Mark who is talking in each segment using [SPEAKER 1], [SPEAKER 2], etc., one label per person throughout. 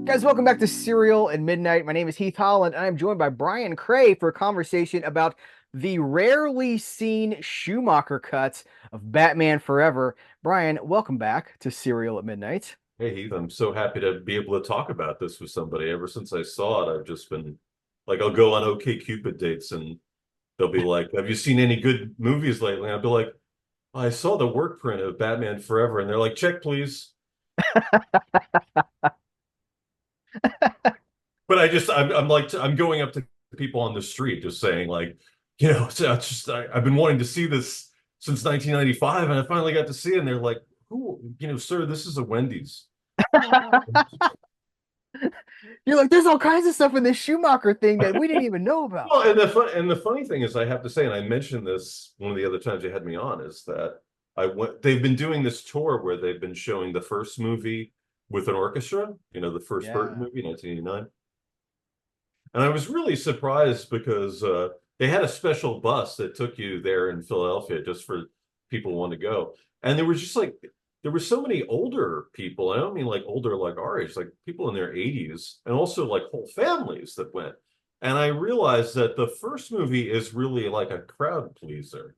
[SPEAKER 1] Guys, welcome back to Serial at Midnight. My name is Heath Holland, and I'm joined by Brian Krey for a conversation about the rarely seen Schumacher cuts of Batman Forever. Brian, welcome back to Serial at Midnight.
[SPEAKER 2] Hey Heath, I'm so happy to be able to talk about this with somebody. Ever since I saw it, I've just been like, I'll go on OkCupid dates and they'll be like, "Have you seen any good movies lately?" And I'll be like, "I saw the work print of Batman Forever," and they're like, "Check, please." But I'm like, I'm going up to people on the street just saying like, it's just I've been wanting to see this since 1995, and I finally got to see it, and they're like, "Who, sir, this is a Wendy's."
[SPEAKER 1] You're like, there's all kinds of stuff in this Schumacher thing that we didn't even know about.
[SPEAKER 2] Well, and the funny thing is, I have to say, and I mentioned this one of the other times you had me on, is that I went. They've been doing this tour where they've been showing the first movie with an orchestra. The first Burton
[SPEAKER 1] Yeah.
[SPEAKER 2] movie, 1989, and I was really surprised because they had a special bus that took you there in Philadelphia just for people who want to go, and there was just like there were so many older people. I don't mean like older like our age, like people in their 80s, and also like whole families that went. And I realized that the first movie is really like a crowd pleaser,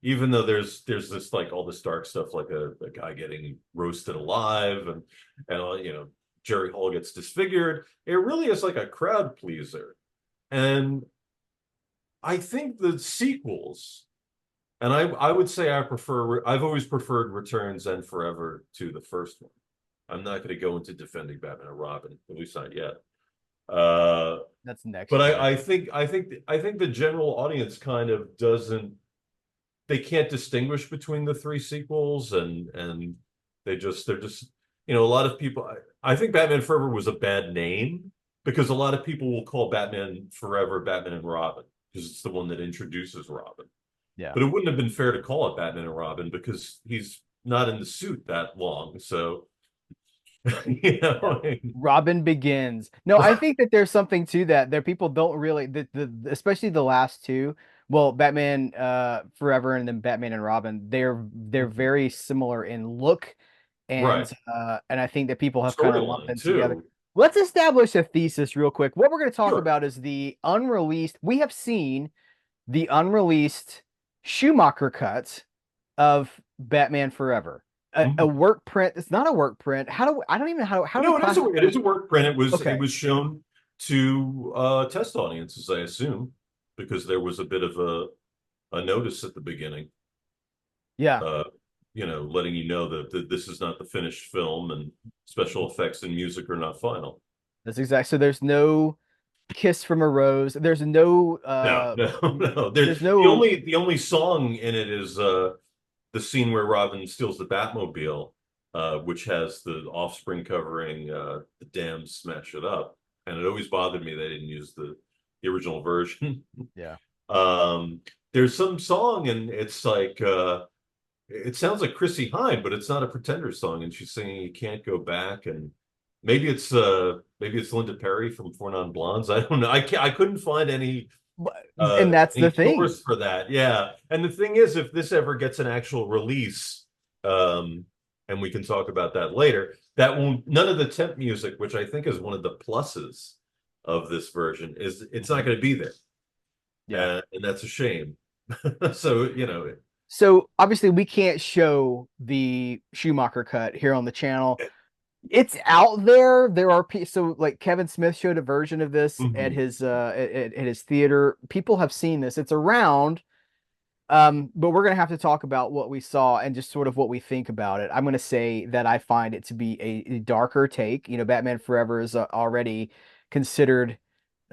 [SPEAKER 2] even though there's this like all this dark stuff, like a guy getting roasted alive and Jerry Hall gets disfigured. It really is like a crowd pleaser. And I think the sequels, and I would say I've always preferred Returns and Forever to the first one. I'm not going to go into defending Batman and Robin, at least not yet. Uh,
[SPEAKER 1] That's next
[SPEAKER 2] but
[SPEAKER 1] year.
[SPEAKER 2] I think the general audience kind of doesn't they can't distinguish between the three sequels, and they're just a lot of people. I think Batman Forever was a bad name because a lot of people will call Batman Forever Batman and Robin because it's the one that introduces Robin.
[SPEAKER 1] Yeah.
[SPEAKER 2] But it wouldn't have been fair to call it Batman and Robin because he's not in the suit that long. So,
[SPEAKER 1] Yeah. Robin Begins. No, I think that there's something to that. There people don't really the especially the last two. Well, Batman Forever and then Batman and Robin, they're very similar in look
[SPEAKER 2] right.
[SPEAKER 1] and I think that people have kind of lumped
[SPEAKER 2] Storyline
[SPEAKER 1] them together.
[SPEAKER 2] too.
[SPEAKER 1] Let's establish a thesis real quick. What we're going to talk
[SPEAKER 2] Sure.
[SPEAKER 1] about is the unreleased. We have seen the unreleased Schumacher cut of Batman Forever. A
[SPEAKER 2] Mhm.
[SPEAKER 1] work print. It's not a work print. I don't even know how do we
[SPEAKER 2] No,
[SPEAKER 1] classify
[SPEAKER 2] it is a work print. It
[SPEAKER 1] Okay.
[SPEAKER 2] was shown to test audiences, I assume, because there was a bit of a notice at the beginning,
[SPEAKER 1] Yeah,
[SPEAKER 2] uh, letting you know that this is not the finished film and special effects and music are not final.
[SPEAKER 1] that's exact. So there's no kiss from a rose. There's no
[SPEAKER 2] No, no, no.
[SPEAKER 1] there's no
[SPEAKER 2] The only song in it is the scene where Robin steals the Batmobile, which has the Offspring covering "The Damned Smash It Up," and it always bothered me they didn't use the original version.
[SPEAKER 1] yeah.
[SPEAKER 2] um, there's some song, and it's like it sounds like Chrissy Hynde, but it's not a Pretender song, and she's singing "You Can't Go Back," and maybe it's Linda Perry from Four Non Blondes. I don't know. I couldn't find
[SPEAKER 1] And that's the
[SPEAKER 2] any
[SPEAKER 1] thing.
[SPEAKER 2] source for that. Yeah. And the thing is, if this ever gets an actual release, um, and we can talk about that later, that won't none of the temp music, which I think is one of the pluses of this version, is it's not
[SPEAKER 1] Mhm.
[SPEAKER 2] going to be there.
[SPEAKER 1] Yeah.
[SPEAKER 2] And that's a shame. So,
[SPEAKER 1] So obviously we can't show the Schumacher cut here on the channel. It's out there. There are so like Kevin Smith showed a version of this at
[SPEAKER 2] mhm.
[SPEAKER 1] his at his theater. People have seen this. It's around. But we're gonna have to talk about what we saw and just sort of what we think about it. I'm gonna say that I find it to be a darker take. Batman Forever is already considered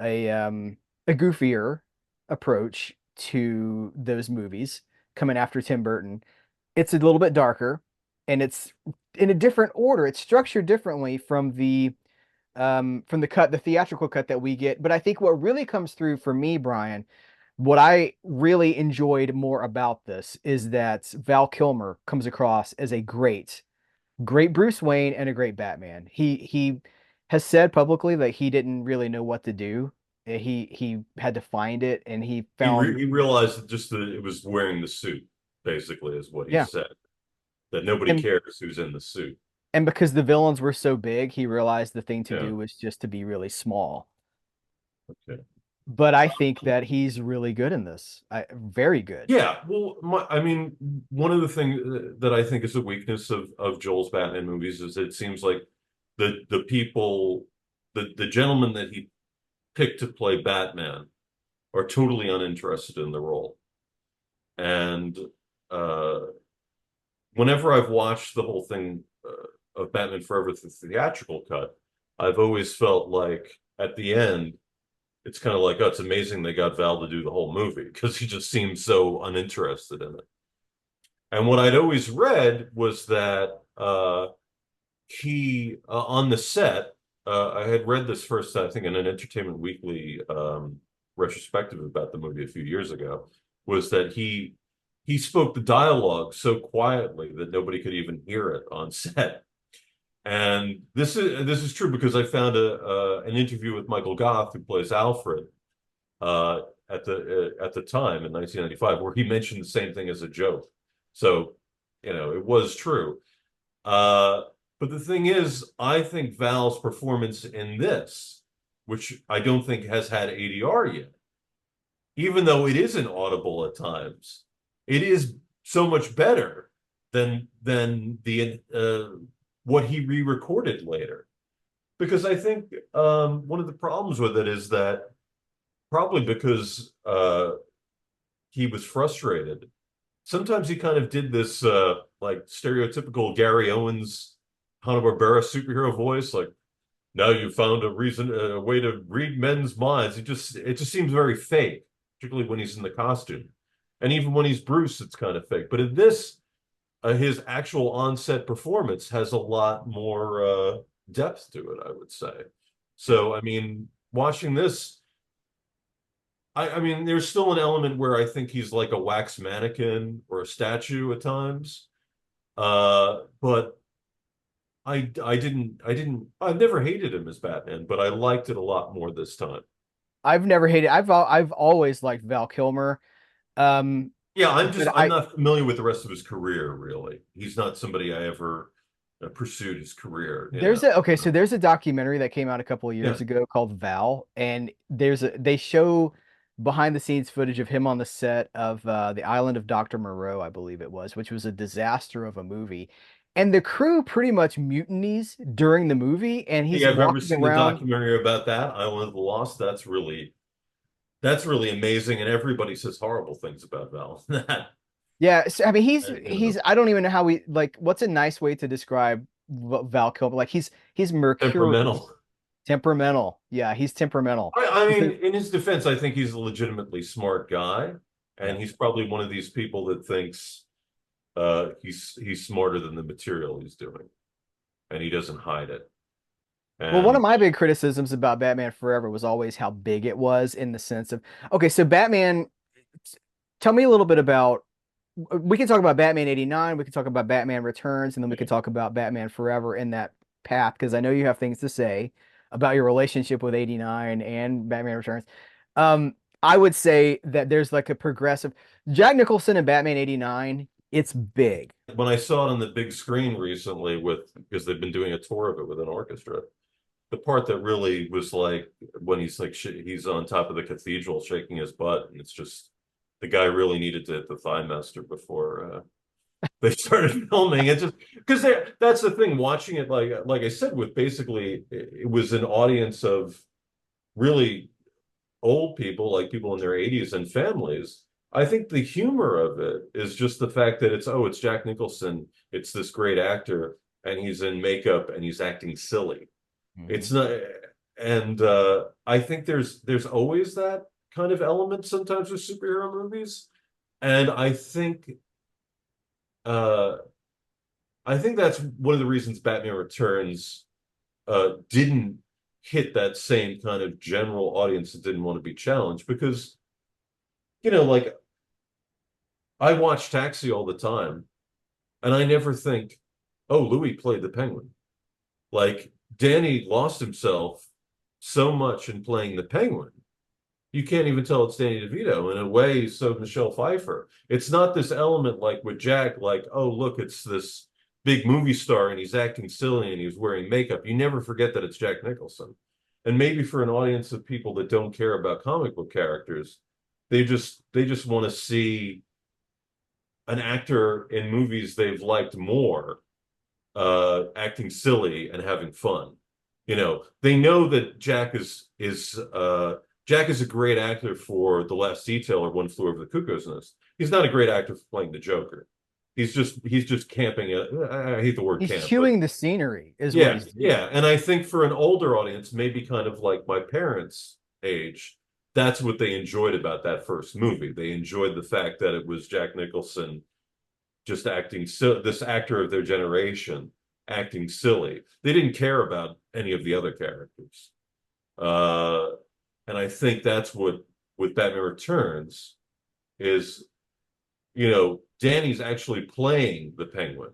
[SPEAKER 1] a um a goofier approach to those movies coming after Tim Burton. It's a little bit darker and it's in a different order. It's structured differently from the theatrical cut that we get. But I think what really comes through for me, Brian, what I really enjoyed more about this is that Val Kilmer comes across as a great Bruce Wayne and a great Batman. He has said publicly that he didn't really know what to do. He had to find it, and he found
[SPEAKER 2] He realized that just that it was wearing the suit, basically, is what he
[SPEAKER 1] yeah.
[SPEAKER 2] said. That nobody
[SPEAKER 1] And
[SPEAKER 2] cares who's in the suit.
[SPEAKER 1] And because the villains were so big, he realized the thing to
[SPEAKER 2] Yeah.
[SPEAKER 1] do was just to be really small.
[SPEAKER 2] Okay.
[SPEAKER 1] But I think that he's really good in this. Very good.
[SPEAKER 2] Yeah, well, I mean, one of the things that I think is a weakness of Joel's Batman movies is it seems like the people, the gentlemen that he picked to play Batman are totally uninterested in the role. And uh, whenever I've watched the whole thing of Batman Forever, the theatrical cut, I've always felt like at the end, it's kind of like, oh, it's amazing they got Val to do the whole movie because he just seems so uninterested in it. And what I'd always read was that he on the set, I had read this first, I think, in an Entertainment Weekly retrospective about the movie a few years ago, was that he spoke the dialogue so quietly that nobody could even hear it on set. And this is true because I found an interview with Michael Goth, who plays Alfred, uh, at the time in 1995, where he mentioned the same thing as a joke. So, it was true. Uh, but the thing is, I think Val's performance in this, which I don't think has had ADR yet, even though it is inaudible at times, it is so much better than the what he re-recorded later. Because I think one of the problems with it is that probably because he was frustrated. Sometimes he kind of did this like stereotypical Gary Owens Hanna-Barbera superhero voice, like now you found a way to read men's minds. It just seems very fake, particularly when he's in the costume. And even when he's Bruce, it's kind of fake. But in this, his actual on-set performance has a lot more depth to it, I would say. So, I mean, watching this, I mean, there's still an element where I think he's like a wax mannequin or a statue at times. But I've never hated him as Batman, but I liked it a lot more this time.
[SPEAKER 1] I've never hated. I've always liked Val Kilmer. Um,
[SPEAKER 2] Yeah,
[SPEAKER 1] but
[SPEAKER 2] I'm not familiar with the rest of his career, really. He's not somebody I ever pursued his career,
[SPEAKER 1] so there's a documentary that came out a couple of
[SPEAKER 2] Yeah.
[SPEAKER 1] years ago called Val, and they show behind the scenes footage of him on the set of The Island of Dr. Moreau, I believe it was, which was a disaster of a movie. And the crew pretty much mutinies during the movie, and
[SPEAKER 2] Hey,
[SPEAKER 1] he's
[SPEAKER 2] I've ever
[SPEAKER 1] walking
[SPEAKER 2] seen the
[SPEAKER 1] around.
[SPEAKER 2] documentary about that, Island of the Lost. That's really amazing, and everybody says horrible things about Val.
[SPEAKER 1] Yeah, so, I mean
[SPEAKER 2] You know,
[SPEAKER 1] he's I don't even know how we like what's a nice way to describe Val Kilmer? Like he's mercurial,
[SPEAKER 2] temperamental.
[SPEAKER 1] temperamental. Yeah, he's temperamental.
[SPEAKER 2] I mean,
[SPEAKER 1] Because
[SPEAKER 2] in his defense, I think he's a legitimately smart guy, and
[SPEAKER 1] yeah.
[SPEAKER 2] he's probably one of these people that thinks he's smarter than the material he's doing, and he doesn't hide it.
[SPEAKER 1] Well, one of
[SPEAKER 2] And
[SPEAKER 1] my big criticisms about Batman Forever was always how big it was in the sense of, okay, so Batman, tell me a little bit about, we can talk about Batman 89, we can talk about Batman Returns, and then we can talk about Batman Forever in that path, because I know you have things to say about your relationship with 89 and Batman Returns. I would say that there's like a progressive, Jack Nicholson in Batman 89, it's big.
[SPEAKER 2] when I saw it on the big screen recently, with because they've been doing a tour of it with an orchestra, the part that really was like when he's like he's on top of the cathedral shaking his butt, and it's just the guy really needed to hit the thigh master before they started filming. It just because that's the thing. Watching it, like I said, with basically it was an audience of really old people, like people in their 80s and families. I think the humor of it is just the fact that it's Jack Nicholson, it's this great actor, and he's in makeup and he's acting silly. It's
[SPEAKER 1] Mhm.
[SPEAKER 2] not, and I think there's always that kind of element sometimes with superhero movies, and uh, I think that's one of the reasons Batman Returns didn't hit that same kind of general audience that didn't want to be challenged because like I watch Taxi all the time, and I never think, oh, Louis played the Penguin. Like Danny lost himself so much in playing the Penguin. You can't even tell it's Danny DeVito. In a way, so Michelle Pfeiffer. It's not this element like with Jack, like, oh, look, it's this big movie star and he's acting silly and he's wearing makeup, you never forget that it's Jack Nicholson. And maybe for an audience of people that don't care about comic book characters, they just want to see an actor in movies they've liked more acting silly and having fun. They know that Jack is a great actor for The Last Detail or One Flew Over the Cuckoo's Nest. He's not a great actor for playing the Joker. He's just camping. I hate the word
[SPEAKER 1] He's
[SPEAKER 2] camp, but
[SPEAKER 1] chewing the scenery is what
[SPEAKER 2] yeah,
[SPEAKER 1] he's doing.
[SPEAKER 2] yeah. And I think for an older audience, maybe kind of like my parents' age, that's what they enjoyed about that first movie. They enjoyed the fact that it was Jack Nicholson just acting so this actor of their generation acting silly. They didn't care about any of the other characters. Uh, and I think that's what with Batman Returns is, Danny's actually playing the Penguin.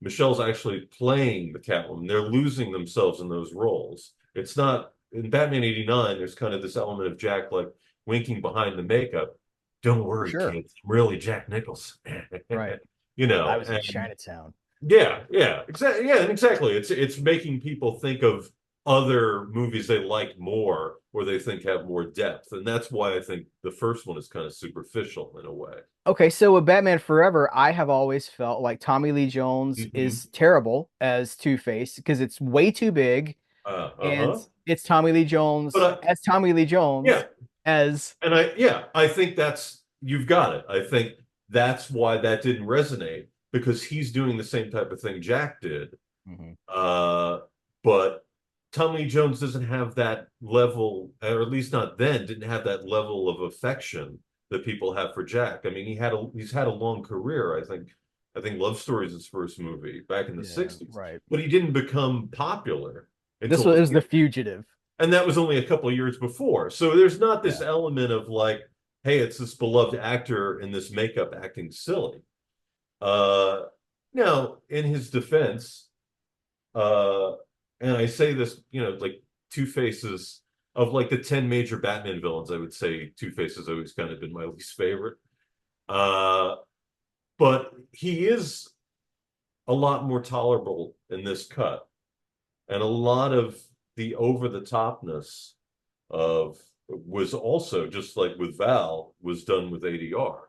[SPEAKER 2] Michelle's actually playing the Catwoman. They're losing themselves in those roles. It's not in Batman 89, there's kind of this element of Jack like winking behind the makeup. Don't
[SPEAKER 1] For
[SPEAKER 2] worry,
[SPEAKER 1] sure.
[SPEAKER 2] kids. I'm really Jack Nicholson.
[SPEAKER 1] Right. I was in
[SPEAKER 2] And
[SPEAKER 1] Chinatown.
[SPEAKER 2] yeah, exactly. Yeah, and exactly. It's making people think of other movies they like more or they think have more depth. And that's why I think the first one is kind of superficial in a way.
[SPEAKER 1] Okay, so with Batman Forever, I have always felt like Tommy Lee Jones
[SPEAKER 2] Hmm.
[SPEAKER 1] is terrible as Two-Face because it's way too big, and
[SPEAKER 2] Uh-huh.
[SPEAKER 1] it's Tommy Lee Jones
[SPEAKER 2] But
[SPEAKER 1] as Tommy Lee
[SPEAKER 2] yeah,
[SPEAKER 1] Jones as
[SPEAKER 2] and I think that's you've got it. I think that's why that didn't resonate because he's doing the same type of thing Jack did.
[SPEAKER 1] Mhm.
[SPEAKER 2] Uh, but Tommy Lee Jones doesn't have that level, or at least not then, didn't have that level of affection that people have for Jack. I mean, he's had a long career. I think Love Story is his first movie back in the
[SPEAKER 1] Yeah,
[SPEAKER 2] 60s,
[SPEAKER 1] right.
[SPEAKER 2] but he didn't become popular
[SPEAKER 1] This
[SPEAKER 2] until
[SPEAKER 1] was it was The Fugitive.
[SPEAKER 2] and that was only a couple of years before. So there's not this
[SPEAKER 1] Yeah.
[SPEAKER 2] element of like, hey, it's this beloved actor in this makeup acting silly. Uh, Now, in his defense, uh, and I say this, like Two Faces of like the 10 major Batman villains, I would say Two Face has always kind of been my least favorite. Uh, but he is a lot more tolerable in this cut. And a lot of the over the topness of was also just like with Val was done with ADR.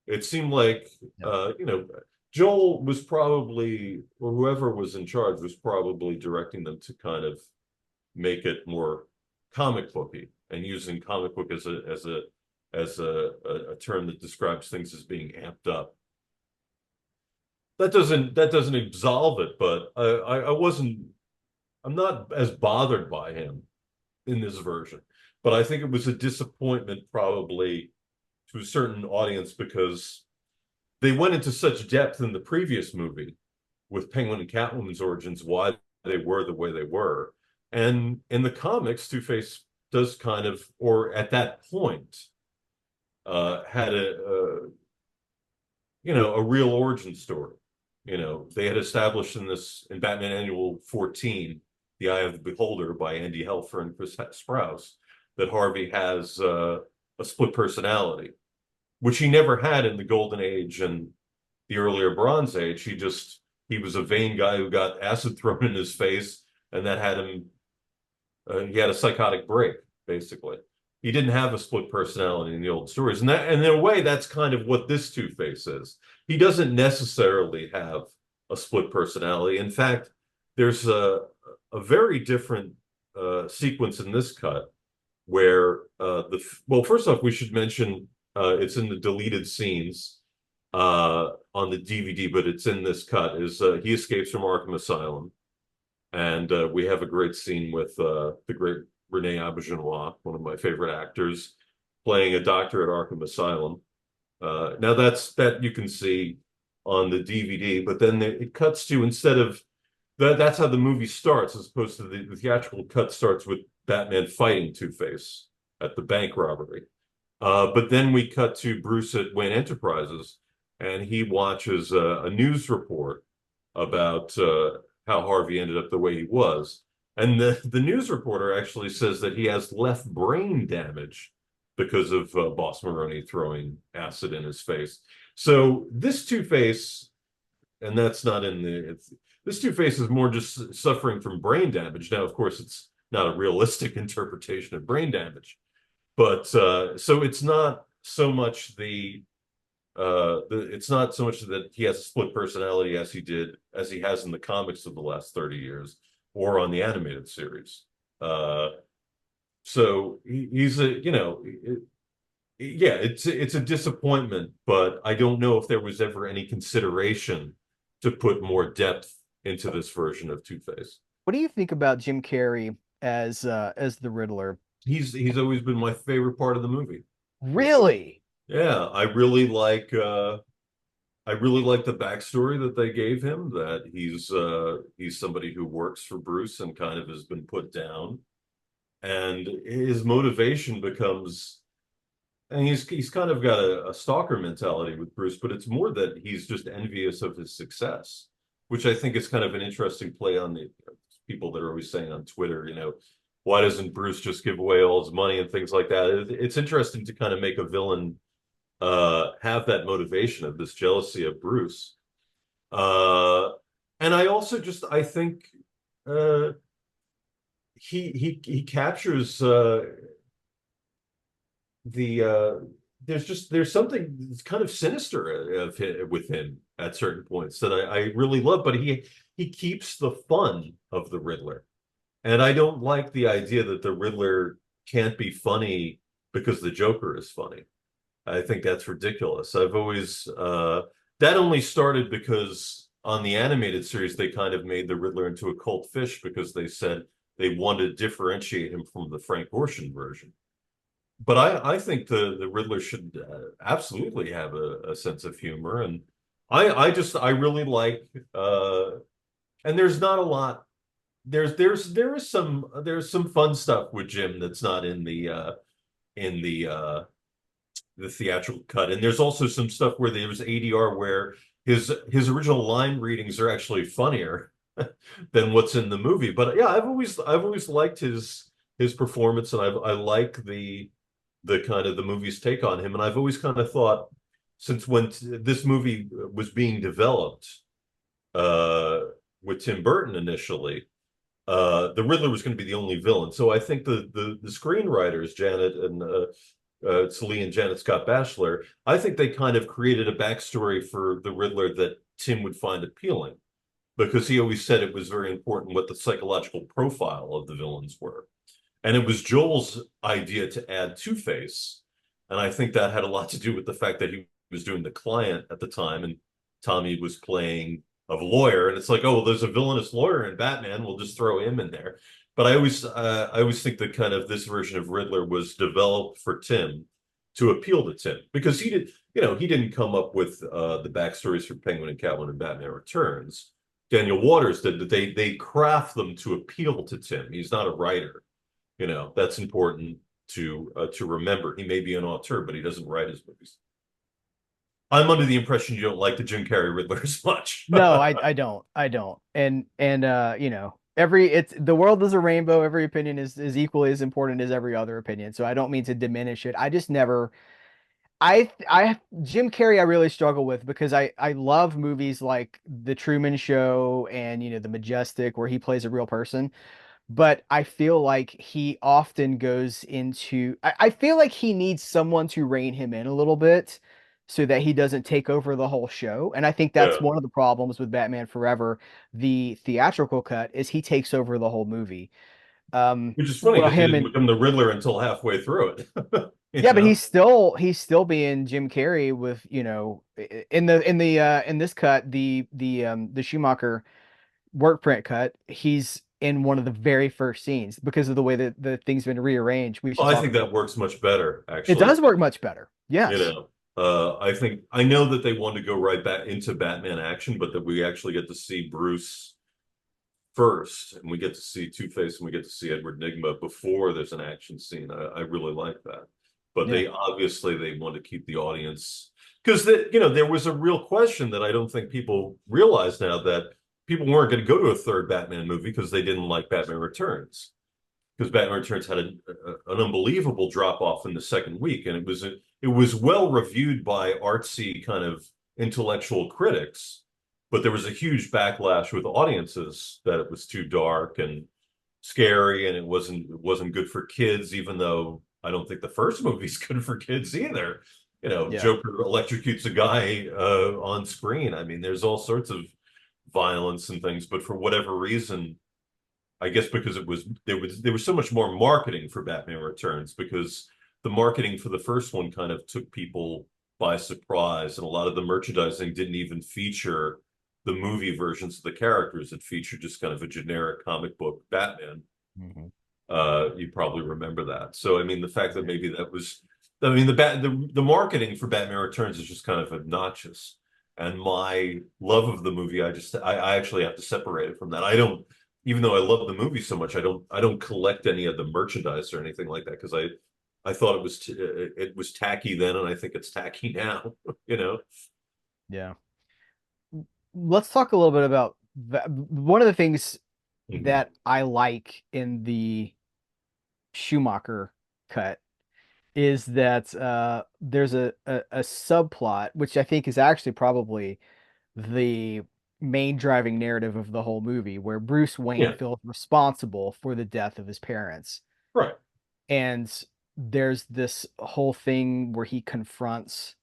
[SPEAKER 2] It seemed like
[SPEAKER 1] Yep.
[SPEAKER 2] Joel was probably or whoever was in charge was probably directing them to kind of make it more comic booky and using comic book as a term that describes things as being amped up. That doesn't absolve it, but I wasn't I'm not as bothered by him in this version. But I think it was a disappointment probably to a certain audience because they went into such depth in the previous movie with Penguin and Catwoman's origins, why they were the way they were. And in the comics, Two-Face does kind of, or at that point, had a real origin story. They had established in Batman Annual 14, The Eye of the Beholder by Andy Helfer and Chris Sprouse, that Harvey has a split personality, which he never had in the Golden Age and the earlier Bronze Age. He was a vain guy who got acid thrown in his face, and that had him. He had a psychotic break, basically. He didn't have a split personality in the old stories, and in a way, that's kind of what this Two-Face is. He doesn't necessarily have a split personality. In fact, there's a very different sequence in this cut where well, first off, we should mention it's in the deleted scenes on the DVD, but it's in this cut. Is he escapes from Arkham Asylum, and we have a great scene with the great Rene Auberjonois, one of my favorite actors, playing a doctor at Arkham Asylum. Now that you can see on the DVD, but then it cuts to instead of that's how the movie starts, as opposed to the theatrical cut starts with Batman fighting Two-Face at the bank robbery. But then we cut to Bruce at Wayne Enterprises, and he watches a news report about how Harvey ended up the way he was. And the news reporter actually says that he has left brain damage because of Boss Maroney throwing acid in his face. So this Two-Face and that's not in the. This Two-Face is more just suffering from brain damage. Now, of course, it's not a realistic interpretation of brain damage, but so it's not so much it's not so much that he has a split personality as he has in the comics of the last 30 years or on the animated series. Uh, so he's a, yeah, it's a disappointment, but I don't know if there was ever any consideration to put more depth into this version of Two-Face.
[SPEAKER 1] What do you think about Jim Carrey as the Riddler?
[SPEAKER 2] He's always been my favorite part of the movie.
[SPEAKER 1] Really?
[SPEAKER 2] Yeah, I really like the backstory that they gave him, that he's somebody who works for Bruce and kind of has been put down. And his motivation becomes, and he's kind of got a stalker mentality with Bruce, but it's more that he's just envious of his success, which I think is kind of an interesting play on the people that are always saying on Twitter, why doesn't Bruce just give away all his money and things like that? It's interesting to kind of make a villain have that motivation of this jealousy of Bruce. Uh, and I also just I think uh, he captures the there's something that's kind of sinister with him at certain points that I really love, but he keeps the fun of the Riddler. And I don't like the idea that the Riddler can't be funny because the Joker is funny. I think that's ridiculous. I've always that only started because on the animated series they kind of made the Riddler into a cult fish because they said they wanted to differentiate him from the Frank Gorshin version. But I think the Riddler should absolutely have a sense of humor, and I really like and there's not a lot. There's some fun stuff with Jim that's not in the theatrical cut. And there's also some stuff where there was ADR where his original line readings are actually funnier than what's in the movie. But yeah, I've always liked his performance, and I like the kind of the movie's take on him. And I've always kind of thought since when this movie was being developed uh, with Tim Burton initially, the Riddler was going to be the only villain. So I think the screenwriters, Janet and Celie and Janet Scott Batchelor, I think they kind of created a backstory for the Riddler that Tim would find appealing because he always said it was very important what the psychological profile of the villains were. And it was Joel's idea to add Two-Face. And I think that had a lot to do with the fact that he was doing the client at the time and Tommy was playing a lawyer. And it's like, oh, well, there's a villainous lawyer in Batman. We'll just throw him in there. But I always think that kind of this version of Riddler was developed for Tim to appeal to Tim because he didn't come up with the backstories for Penguin and Catwoman and Batman Returns. Daniel Waters did that. They craft them to appeal to Tim. He's not a writer. That's important to remember. He may be an auteur, but he doesn't write his movies. I'm under the impression you don't like the Jim Carrey Riddler as much.
[SPEAKER 1] No, I don't. And it's the world is a rainbow. Every opinion is equally as important as every other opinion. So I don't mean to diminish it. I just never I Jim Carrey I really struggle with because I love movies like The Truman Show and The Majestic where he plays a real person. But I feel like he often goes into I feel like he needs someone to rein him in a little bit so that he doesn't take over the whole show. And I think that's
[SPEAKER 2] Yeah.
[SPEAKER 1] one of the problems with Batman Forever, the theatrical cut, is he takes over the whole movie.
[SPEAKER 2] Which is funny
[SPEAKER 1] Well,
[SPEAKER 2] because he
[SPEAKER 1] him
[SPEAKER 2] didn't
[SPEAKER 1] and
[SPEAKER 2] become the Riddler until halfway through it. You
[SPEAKER 1] yeah, but
[SPEAKER 2] know?
[SPEAKER 1] he's still being Jim Carrey with, in this cut, the Schumacher workprint cut, he's in one of the very first scenes because of the way that the thing's been rearranged. We should
[SPEAKER 2] Well, I
[SPEAKER 1] talk
[SPEAKER 2] think
[SPEAKER 1] about
[SPEAKER 2] that works much better,
[SPEAKER 1] it.
[SPEAKER 2] actually.
[SPEAKER 1] Does work much better.
[SPEAKER 2] You
[SPEAKER 1] Yes.
[SPEAKER 2] know, I know that they want to go right back into Batman action, but that we actually get to see Bruce first, and we get to see Two-Face, and we get to see Edward Nygma before there's an action scene. I really like that. But
[SPEAKER 1] Yeah.
[SPEAKER 2] they obviously they want to keep the audience because there was a real question that I don't think people realize now that people weren't going to go to a third Batman movie because they didn't like Batman Returns because Batman Returns had an unbelievable drop off in the second week, and it was well reviewed by artsy kind of intellectual critics, but there was a huge backlash with audiences that it was too dark and scary, and it wasn't good for kids, even though I don't think the first movie's good for kids either.
[SPEAKER 1] Yeah.
[SPEAKER 2] Joker electrocutes a guy on screen. I mean, there's all sorts of violence and things, but for whatever reason, I guess because there was so much more marketing for Batman Returns, because the marketing for the first one kind of took people by surprise, and a lot of the merchandising didn't even feature the movie versions of the characters. It featured just kind of a generic comic book Batman.
[SPEAKER 1] Hmm.
[SPEAKER 2] You probably remember that. So I mean, the fact that maybe that was, I mean, the marketing for Batman Returns is just kind of obnoxious. And my love of the movie, I actually have to separate it from that. I don't, even though I love the movie so much, I don't collect any of the merchandise or anything like that, because I thought it was tacky then, and I think it's tacky now. You know.
[SPEAKER 1] Yeah. Let's talk a little bit about one of the things
[SPEAKER 2] Mhm.
[SPEAKER 1] that I like in the Schumacher cut is that there's a subplot, which I think is actually probably the main driving narrative of the whole movie, where Bruce Wayne
[SPEAKER 2] Yeah.
[SPEAKER 1] feels responsible for the death of his parents.
[SPEAKER 2] Right.
[SPEAKER 1] And there's this whole thing where he confronts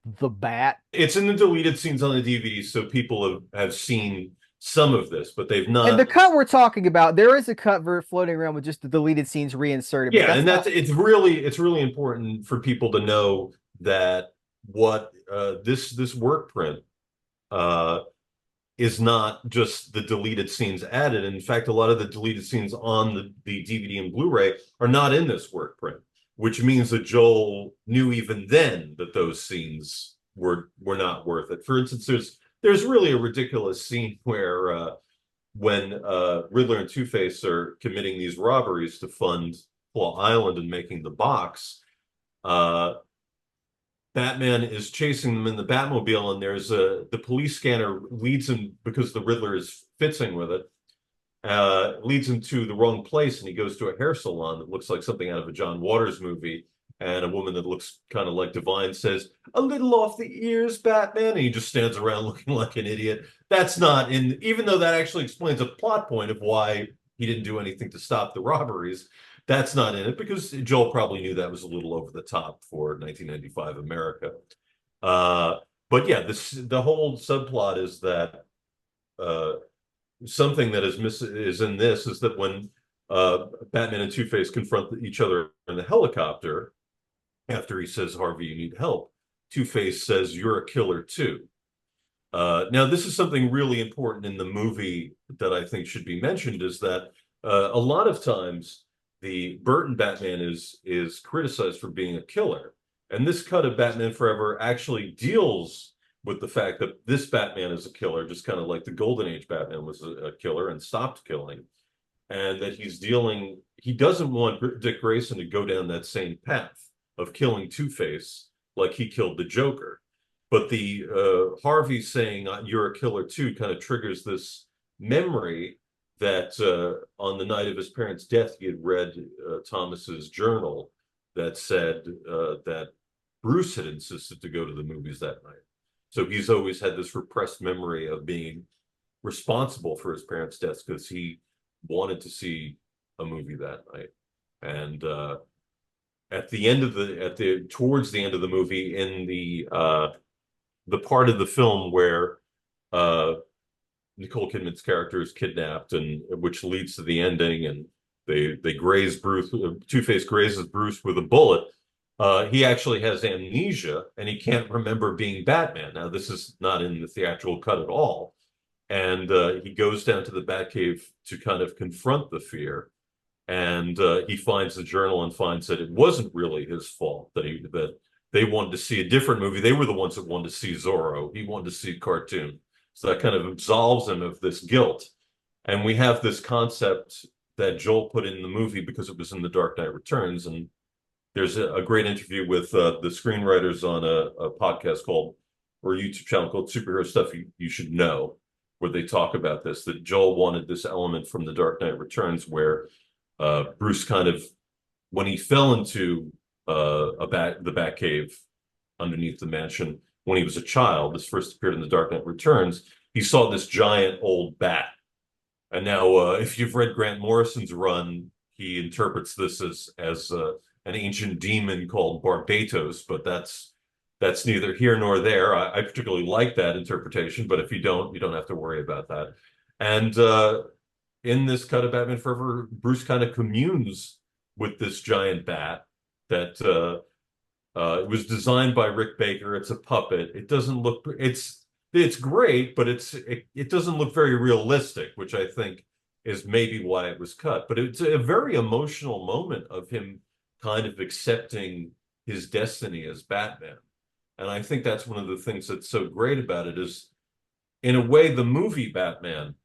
[SPEAKER 1] the bat.
[SPEAKER 2] It's in the deleted scenes on the DVD, so people have seen some of this, but they've
[SPEAKER 1] And the
[SPEAKER 2] not.
[SPEAKER 1] cut we're talking about, there is a cut floating around with just the deleted scenes reinserted, but
[SPEAKER 2] Yeah,
[SPEAKER 1] that's
[SPEAKER 2] and
[SPEAKER 1] not.
[SPEAKER 2] it's really important for people to know that what this work print uh is not just the deleted scenes added. In fact, a lot of the deleted scenes on the DVD and Blu-ray are not in this work print, which means that Joel knew even then that those scenes were not worth it. For instance, there's really a ridiculous scene where when Riddler and Two-Face are committing these robberies to fund Claw Island and making the box, uh, Batman is chasing them in the Batmobile, and the police scanner leads him, because the Riddler is fitzing with it, leads him to the wrong place, and he goes to a hair salon that looks like something out of a John Waters movie. And a woman that looks kind of like Divine says, "A little off the ears, Batman." And he just stands around looking like an idiot. That's not in, even though that actually explains a plot point of why he didn't do anything to stop the robberies. That's not in it, because Joel probably knew that was a little over the top for 1995 America. Uh, but yeah, the whole subplot is that uh, something that is in this is that when Batman and Two-Face confront each other in the helicopter, after he says, "Harvey, you need help," Two-Face says, "You're a killer too." Now, this is something really important in the movie that I think should be mentioned, is that a lot of times the Burton Batman is criticized for being a killer. And this cut of Batman Forever actually deals with the fact that this Batman is a killer, just kind of like the Golden Age Batman was a killer and stopped killing. And that he doesn't want Dick Grayson to go down that same path of killing Two-Face like he killed the Joker. But the Harvey saying, "You're a killer too," kind of triggers this memory that on the night of his parents' death, he had read Thomas's journal that said that Bruce had insisted to go to the movies that night. So he's always had this repressed memory of being responsible for his parents' deaths, because he wanted to see a movie that night. And at the end of the towards the end of the movie, in the part of the film where uh, Nicole Kidman's character is kidnapped, and which leads to the ending, and they graze Bruce. Two-Face grazes Bruce with a bullet. He actually has amnesia, and he can't remember being Batman. Now, this is not in the theatrical cut at all. And he goes down to the Batcave to kind of confront the fear. And he finds the journal and finds that it wasn't really his fault, that they wanted to see a different movie. They were the ones that wanted to see Zorro. He wanted to see a cartoon. So that kind of absolves him of this guilt. And we have this concept that Joel put in the movie because it was in The Dark Knight Returns. And there's a great interview with the screenwriters on a podcast called, or a YouTube channel called Superhero Stuff You Should Know, where they talk about this, that Joel wanted this element from The Dark Knight Returns, where Bruce kind of, when he fell into the Batcave underneath the mansion, when he was a child. This first appeared in The Dark Knight Returns. He saw this giant old bat. And now, if you've read Grant Morrison's run, he interprets this as an ancient demon called Barbatos, but that's neither here nor there. I particularly like that interpretation, but if you don't have to worry about that. And in this cut of Batman Forever, Bruce kind of communes with this giant bat that it was designed by Rick Baker. It's a puppet. It doesn't look it's great, but it doesn't look very realistic, which I think is maybe why it was cut. But it's a very emotional moment of him kind of accepting his destiny as Batman. And I think that's one of the things that's so great about it is, in a way, the movie Batman,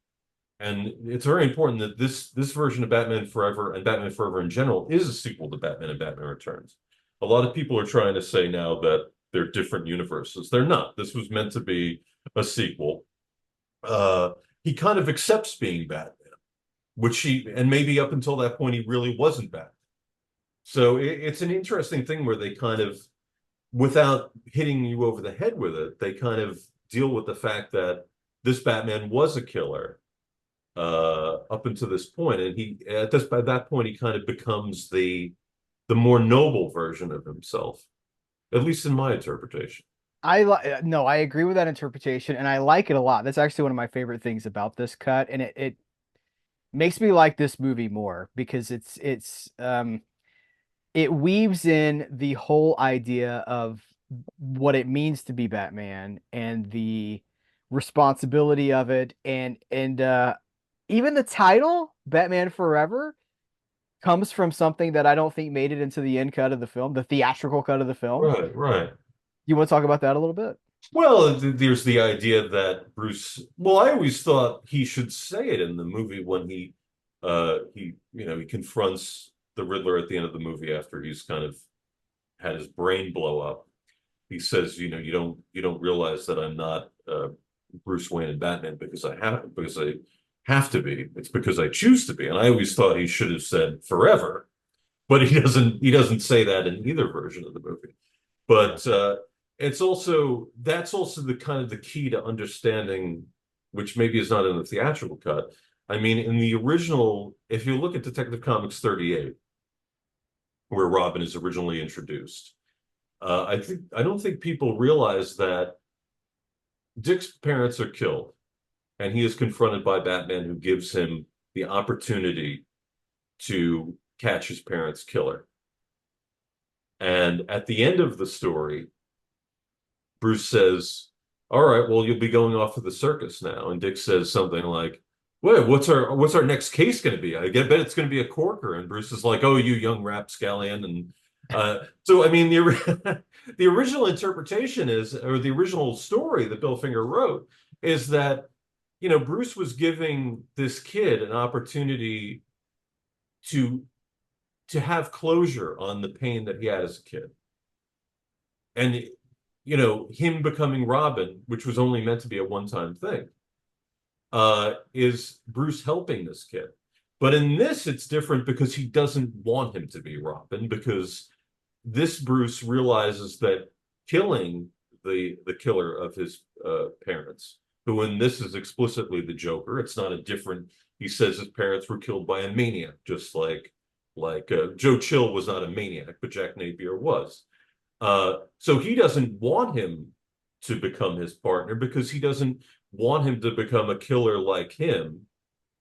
[SPEAKER 2] and it's very important that this version of Batman Forever and Batman Forever in general is a sequel to Batman and Batman Returns. A lot of people are trying to say now that they're different universes. They're not. This was meant to be a sequel. He kind of accepts being Batman, and maybe up until that point, he really wasn't Batman. So it's an interesting thing where they kind of, without hitting you over the head with it, they kind of deal with the fact that this Batman was a killer up until this point, and by that point he kind of becomes the more noble version of himself, at least in my interpretation.
[SPEAKER 1] No, I agree with that interpretation, and I like it a lot. That's actually one of my favorite things about this cut, and it makes me like this movie more because it weaves in the whole idea of what it means to be Batman and the responsibility of it, and even the title Batman Forever comes from something that I don't think made it into the end cut of the film, the theatrical cut of the film.
[SPEAKER 2] Right, right.
[SPEAKER 1] You want to talk about that a little bit?
[SPEAKER 2] Well, there's the idea that Bruce. Well, I always thought he should say it in the movie when he confronts the Riddler at the end of the movie after he's kind of had his brain blow up. He says, you don't realize that I'm not Bruce Wayne and Batman because I have to be. It's because I choose to be. And I always thought he should have said forever, but he doesn't say that in either version of the movie. But that's also the kind of the key to understanding, which maybe is not in the theatrical cut. I mean, in the original, if you look at Detective Comics 38, where Robin is originally introduced, I don't think people realize that Dick's parents are killed, and he is confronted by Batman, who gives him the opportunity to catch his parents' killer. And at the end of the story, Bruce says, "All right, well, you'll be going off to the circus now." And Dick says something like, "Wait, what's our next case going to be? Bet it's going to be a corker." And Bruce is like, "Oh, you young rapscallion." And so, I mean, the original interpretation is, or the original story that Bill Finger wrote, is that Bruce was giving this kid an opportunity to have closure on the pain that he had as a kid. And him becoming Robin, which was only meant to be a one-time thing, is Bruce helping this kid. But in this, it's different because he doesn't want him to be Robin, because this Bruce realizes that killing the killer of his parents, who in this is explicitly the Joker, it's not a different. He says his parents were killed by a maniac, just like Joe Chill was not a maniac, but Jack Napier was. So he doesn't want him to become his partner because he doesn't want him to become a killer like him.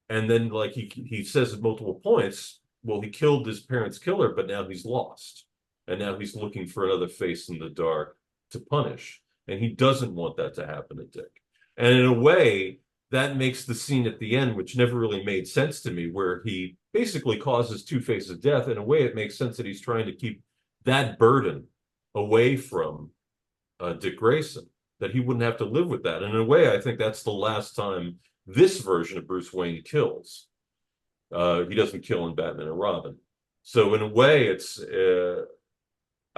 [SPEAKER 2] And then, like he says at multiple points, well, he killed his parents' killer, but now he's lost. And now he's looking for another face in the dark to punish. And he doesn't want that to happen to Dick. And in a way, that makes the scene at the end, which never really made sense to me, where he basically causes Two-Face's death. In a way, it makes sense that he's trying to keep that burden away from Dick Grayson, that he wouldn't have to live with that. And in a way, I think that's the last time this version of Bruce Wayne kills. He doesn't kill in Batman and Robin. So in a way,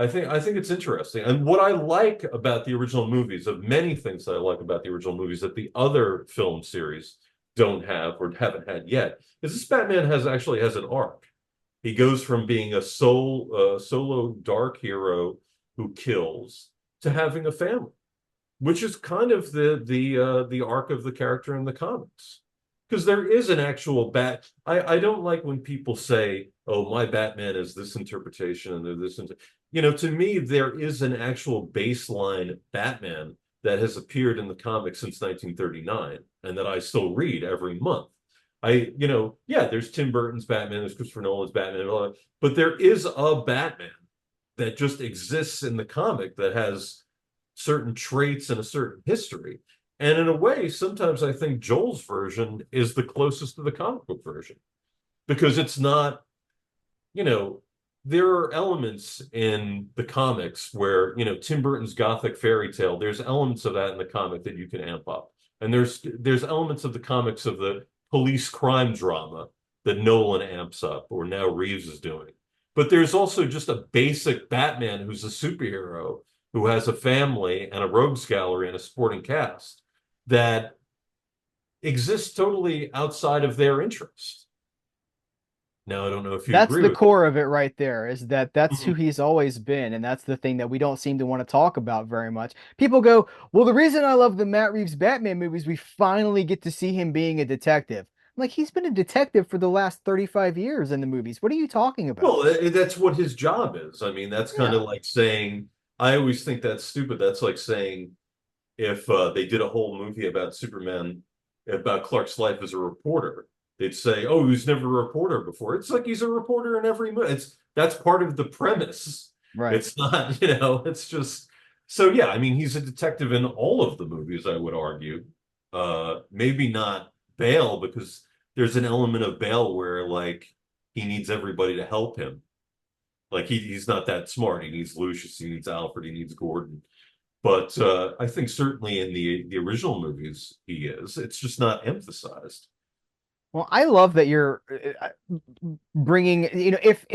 [SPEAKER 2] I think it's interesting. And what I like about the original movies, of many things that I like about the original movies that the other film series don't have or haven't had yet, is this Batman actually has an arc. He goes from being a solo dark hero who kills to having a family. which is kind of the arc of the character in the comics. Because there is an actual I don't like when people say, "Oh, my Batman is this interpretation and they're this." To me, there is an actual baseline Batman that has appeared in the comics since 1939, and that I still read every month. Yeah, there's Tim Burton's Batman, there's Christopher Nolan's Batman, and all that, but there is a Batman that just exists in the comic that has certain traits and a certain history. And in a way, sometimes I think Joel's version is the closest to the comic book version because it's not, you know, there are elements in the comics where, Tim Burton's Gothic fairy tale, there's elements of that in the comic that you can amp up. And there's elements of the comics of the police crime drama that Nolan amps up, or now Reeves is doing. But there's also just a basic Batman who's a superhero who has a family and a rogues gallery and a sporting cast that exists totally outside of their interest. Now, I don't know if you
[SPEAKER 1] That's
[SPEAKER 2] agree
[SPEAKER 1] the
[SPEAKER 2] with
[SPEAKER 1] core of it right there, is that that's who
[SPEAKER 2] that.
[SPEAKER 1] he's always been, and that's the thing that we don't seem to want to talk about very much. People go, "Well, the reason I love the Matt Reeves Batman movies, we finally get to see him being a detective." I'm like, he's been a detective for the last 35 years in the movies. What are you talking about?
[SPEAKER 2] Well, that's what his job is. I mean, that's kind
[SPEAKER 1] Yeah.
[SPEAKER 2] of like saying, I always think that's stupid. That's like saying if they did a whole movie about Superman, about Clark's life as a reporter, they'd say, "Oh, he was never a reporter before." It's like he's a reporter in every movie. That's part of the premise.
[SPEAKER 1] Right.
[SPEAKER 2] It's not, it's just so yeah. I mean, he's a detective in all of the movies, I would argue. Maybe not Bale because there's an element of Bale where like he needs everybody to help him. Like he's not that smart. He needs Lucius, he needs Alfred, he needs Gordon. But I think certainly in the original movies he is. It's just not emphasized.
[SPEAKER 1] Well, I love that you're bringing, if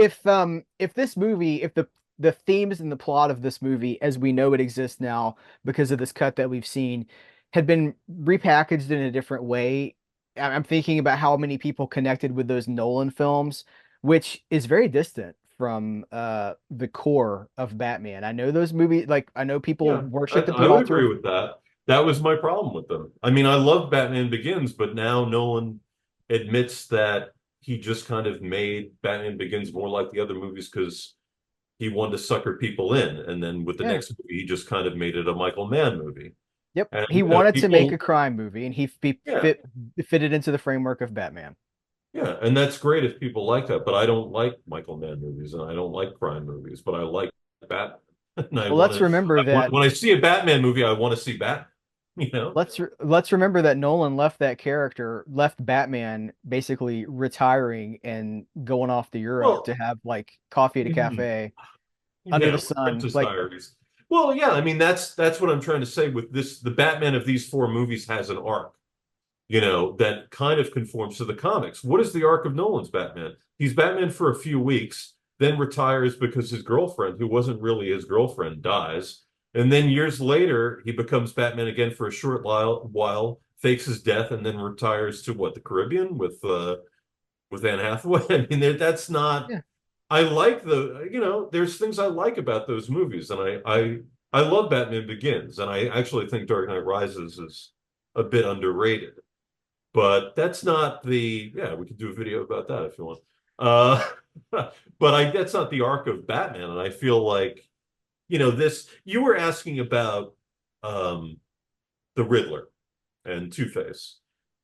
[SPEAKER 1] this movie, if the themes and the plot of this movie, as we know it exists now because of this cut that we've seen, had been repackaged in a different way. I'm thinking about how many people connected with those Nolan films, which is very distant from the core of Batman. I know those movies, like I know people
[SPEAKER 2] Yeah, I,
[SPEAKER 1] worship at
[SPEAKER 2] I
[SPEAKER 1] the
[SPEAKER 2] would
[SPEAKER 1] altar
[SPEAKER 2] agree
[SPEAKER 1] of,
[SPEAKER 2] with that. That was my problem with them. I mean, I love Batman Begins, but now Nolan admits that he just kind of made Batman Begins more like the other movies because he wanted to sucker people in. And then with the
[SPEAKER 1] yeah.
[SPEAKER 2] next movie, he just kind of made it a Michael Mann movie.
[SPEAKER 1] Yep.
[SPEAKER 2] And
[SPEAKER 1] He wanted to make a
[SPEAKER 2] people,
[SPEAKER 1] crime movie and he
[SPEAKER 2] yeah,
[SPEAKER 1] fitted into the framework of Batman.
[SPEAKER 2] yeah, and that's great if people like that. But I don't like Michael Mann movies, and I don't like crime movies. But I like Batman, and
[SPEAKER 1] Well, let's remember that
[SPEAKER 2] when I see a Batman movie, I want to see Batman. You know?
[SPEAKER 1] let's remember that Nolan left that character, left Batman basically retiring and going off to Europe to
[SPEAKER 2] Well,
[SPEAKER 1] have like coffee at a
[SPEAKER 2] mhm.
[SPEAKER 1] cafe under the
[SPEAKER 2] Yeah,
[SPEAKER 1] sun.
[SPEAKER 2] Princess
[SPEAKER 1] Like,
[SPEAKER 2] Diaries. Well, yeah, I mean that's what I'm trying to say with this. The Batman of these four movies has an arc, that kind of conforms to the comics. What is the arc of Nolan's Batman? He's Batman for a few weeks, then retires because his girlfriend, who wasn't really his girlfriend, dies. And then years later, he becomes Batman again for a short while, fakes his death, and then retires to what, the Caribbean with Anne Hathaway. I mean, that's not.
[SPEAKER 1] yeah.
[SPEAKER 2] I like there's things I like about those movies, and I love Batman Begins, and I actually think Dark Knight Rises is a bit underrated. But that's not yeah, we could do a video about that if you want. Uh, but that's not the arc of Batman, and I feel like, you were asking about um, the Riddler and Two-Face,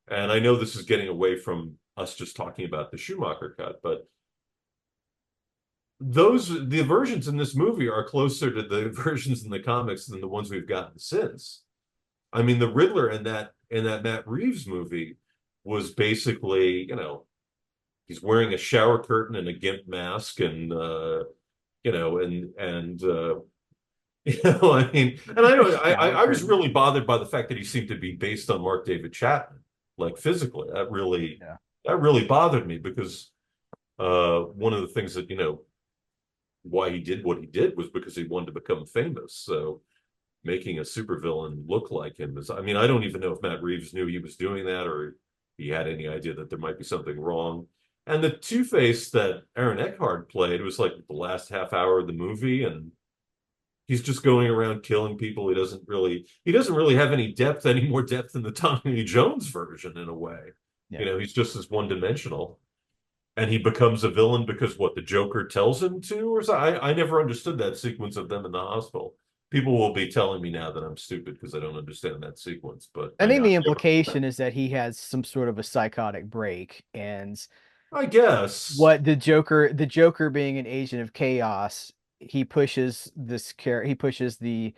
[SPEAKER 2] and I know this is getting away from us just talking about the Schumacher cut, but the versions in this movie are closer to the versions in the comics than the ones we've gotten since. I mean, the Riddler in that Matt Reeves movie was basically, he's wearing a shower curtain and a gimp mask, and I mean, and I
[SPEAKER 1] A
[SPEAKER 2] know
[SPEAKER 1] shower
[SPEAKER 2] I was
[SPEAKER 1] curtain.
[SPEAKER 2] really bothered by the fact that he seemed to be based on Mark David Chapman, like physically.
[SPEAKER 1] Yeah.
[SPEAKER 2] That really bothered me because one of the things that why he did what he did was because he wanted to become famous. So making a supervillain look like him is, I mean, I don't even know if Matt Reeves knew he was doing that or he had any idea that there might be something wrong. And the Two-Face that Aaron Eckhart played was like the last half hour of the movie, and He's just going around killing people. He doesn't really have any more depth than the Tommy Lee Jones version in a way.
[SPEAKER 1] Yeah.
[SPEAKER 2] He's just as one-dimensional. And he becomes a villain because what the Joker tells him to, or so I never understood that sequence of them in the hospital. People will be telling me now that I'm stupid because I don't understand that sequence, but
[SPEAKER 1] I think
[SPEAKER 2] I
[SPEAKER 1] the
[SPEAKER 2] never,
[SPEAKER 1] implication is that he has some sort of a psychotic break, and
[SPEAKER 2] I guess.
[SPEAKER 1] what the Joker being an agent of chaos, he pushes the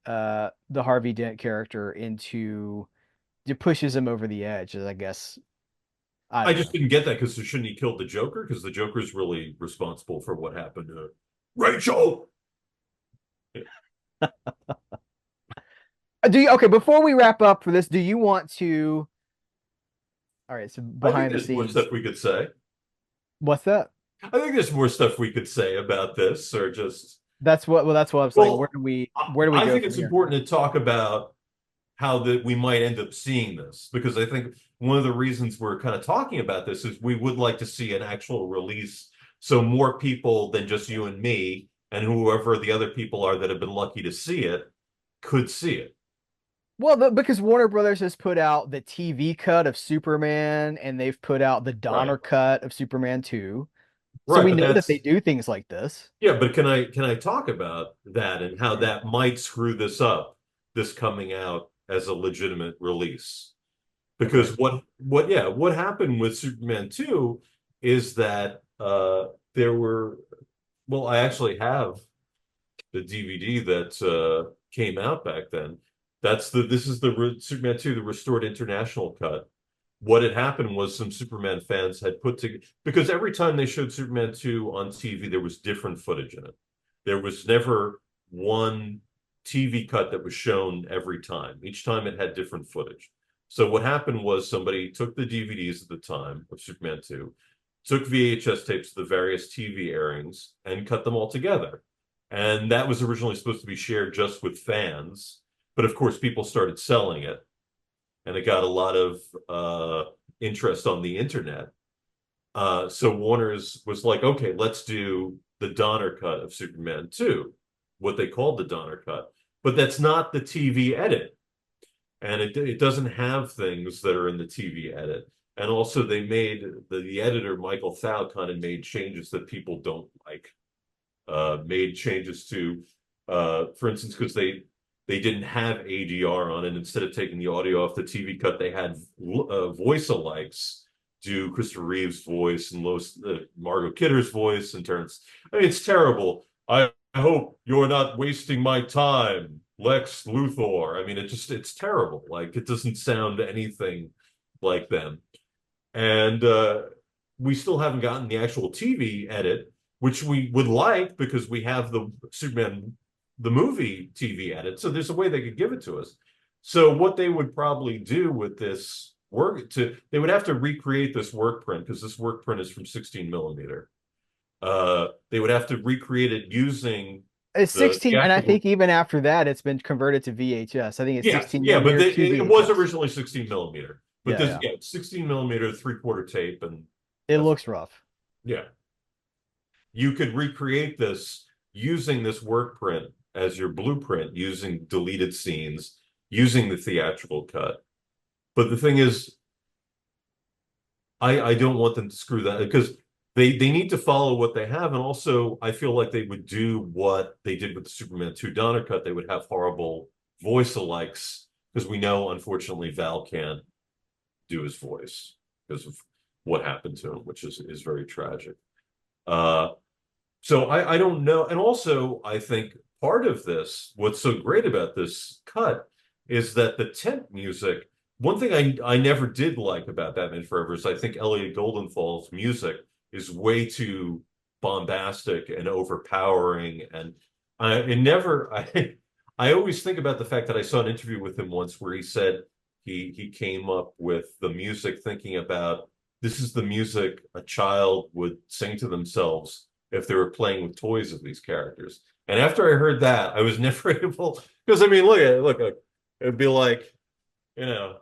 [SPEAKER 1] Harvey Dent character into it pushes him over the edge, I guess. I
[SPEAKER 2] I
[SPEAKER 1] don't
[SPEAKER 2] just
[SPEAKER 1] know.
[SPEAKER 2] didn't get that because shouldn't he kill the Joker? Because the Joker's really responsible for what happened to Rachel.
[SPEAKER 1] Do you okay, before we wrap up for this, do you want to all right, so
[SPEAKER 2] I think
[SPEAKER 1] behind the
[SPEAKER 2] there's more
[SPEAKER 1] scenes.
[SPEAKER 2] stuff we could say.
[SPEAKER 1] What's that?
[SPEAKER 2] I think there's more stuff we could say about this, or just,
[SPEAKER 1] That's what I'm saying. Where
[SPEAKER 2] well,
[SPEAKER 1] do we
[SPEAKER 2] I
[SPEAKER 1] where do we
[SPEAKER 2] I
[SPEAKER 1] go
[SPEAKER 2] think
[SPEAKER 1] from
[SPEAKER 2] it's
[SPEAKER 1] here?
[SPEAKER 2] important to talk about how that we might end up seeing this because I think one of the reasons we're kind of talking about this is we would like to see an actual release so more people than just you and me and whoever the other people are that have been lucky to see it could see it.
[SPEAKER 1] Well, because Warner Brothers has put out the TV cut of Superman and they've put out the
[SPEAKER 2] Right.
[SPEAKER 1] Donner cut of Superman 2. So
[SPEAKER 2] Right,
[SPEAKER 1] we
[SPEAKER 2] but
[SPEAKER 1] know that they
[SPEAKER 2] that's
[SPEAKER 1] do things like this.
[SPEAKER 2] yeah, but can I talk about that and how that might screw this up, this coming out as a legitimate release?
[SPEAKER 1] Okay.
[SPEAKER 2] Because what happened with Superman 2 is that there were well, I actually have the DVD that came out back then. This is the Superman 2, the restored international cut. What had happened was some Superman fans had put together because every time they showed Superman 2 on TV, there was different footage in it. There was never one TV cut that was shown every time. Each time it had different footage. So what happened was somebody took the DVDs at the time of Superman 2, took VHS tapes of the various TV airings, and cut them all together. And that was originally supposed to be shared just with fans. But of course, people started selling it, and it got a lot of interest on the internet. So Warner's was like, okay, let's do the Donner cut of Superman 2, what they called the Donner cut. But that's not the TV edit. And it doesn't have things that are in the TV edit. And also they made the editor, Michael Thau, kind of made changes that people don't like. Made changes to, for instance, because they didn't have ADR on it. Instead of taking the audio off the TV cut, they had voice alikes do Christopher Reeve's voice and Margot Kidder's voice and turns. I mean, it's terrible. I hope you're not wasting my time, Lex Luthor. I mean, it's terrible. Like it doesn't sound anything like them. And we still haven't gotten the actual TV edit, which we would like because we have the Superman, the movie TV edit. So there's a way they could give it to us. So what they would probably do with this they would have to recreate this work print because this work print is from 16 millimeter. They would have to recreate it using
[SPEAKER 1] It's
[SPEAKER 2] the
[SPEAKER 1] 16, and I
[SPEAKER 2] theatrical.
[SPEAKER 1] think even after that, it's been converted to VHS. I think it's
[SPEAKER 2] Yeah,
[SPEAKER 1] 16
[SPEAKER 2] yeah, but
[SPEAKER 1] millimeter to
[SPEAKER 2] it was
[SPEAKER 1] VHS.
[SPEAKER 2] originally 16 millimeter. But
[SPEAKER 1] Yeah,
[SPEAKER 2] this,
[SPEAKER 1] yeah.
[SPEAKER 2] yeah, it's 16 millimeter, three-quarter tape, and
[SPEAKER 1] It
[SPEAKER 2] that's
[SPEAKER 1] looks rough.
[SPEAKER 2] yeah. You could recreate this using this work print as your blueprint, using deleted scenes, using the theatrical cut. But the thing is, I don't want them to screw that because they need to follow what they have, and also I feel like they would do what they did with the Superman 2 Donner cut. They would have horrible voice alikes because we know, unfortunately, Val can't do his voice because of what happened to him, which is very tragic. Uh, so I don't know. And also, I think part of this, what's so great about this cut is that the tent music, one thing I never did like about Batman Forever is I think Elliot Goldenfall's music is way too bombastic and overpowering. And it never, I always think about the fact that I saw an interview with him once where he said he came up with the music thinking about this is the music a child would sing to themselves if they were playing with toys of these characters. And after I heard that, I was never able because I mean, look at it, it'd be like, you know,